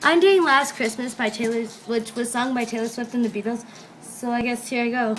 I'm doing Last Christmas by which was sung by Taylor Swift and the Beatles. So I guess here I go.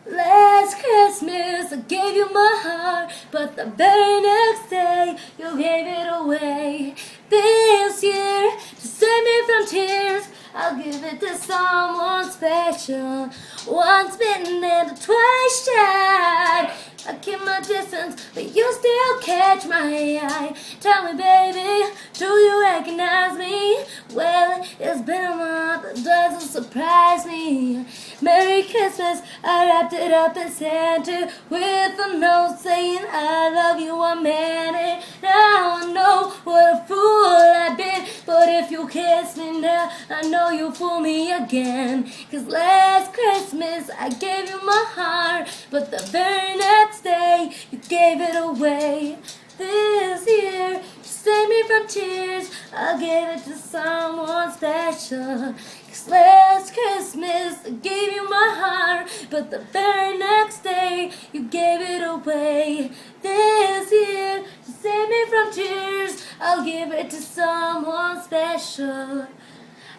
Last Christmas I gave you my heart, but the very next day you gave it away. This year, to save me from tears, I'll give it to someone special. Once bitten and twice shy. I keep my distance, but you still catch my eye. Tell me, baby, do you recognize me? Well, it's been a month, it doesn't surprise me. Merry Christmas, I wrapped it up in Santa with a note saying I love you, I meant it. Now I know what a fool I've been, but if you kiss me now, I know you'll fool me again. 'Cause last Christmas I gave you my heart, but the very next day you gave it away. This year, to save me from tears, I'll give it to someone special. 'Cause last Christmas I gave you my heart, but the very next day you gave it away. This year, to save me from tears, I'll give it to someone special.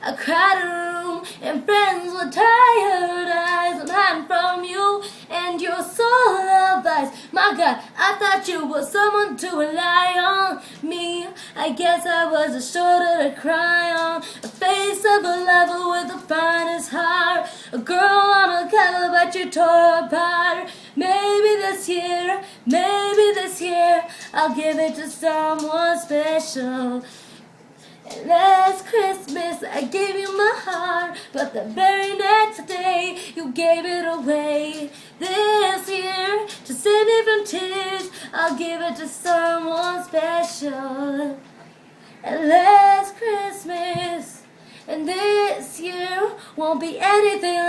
I cried in a room and friends were tired eyes. I'm hiding from you and your soul of ice. My God, I thought you were someone to rely on. Me, I guess I was a shoulder to cry on. A face of a lover with the finest heart. A girl on a cover but you tore apart. Maybe this year, I'll give it to someone special. Last Christmas I gave you my heart, but the very next day you gave it away. This year, to save me from tears, I'll give it to someone special. And last Christmas and this year won't be anything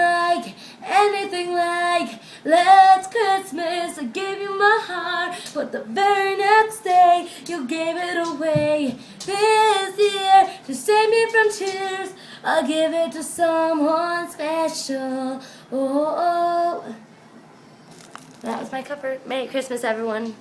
like last Christmas. I gave you my heart, but the very next day you gave it away. This year, to save me from tears, I'll give it to someone special. Oh, that was my cover. Merry Christmas, everyone.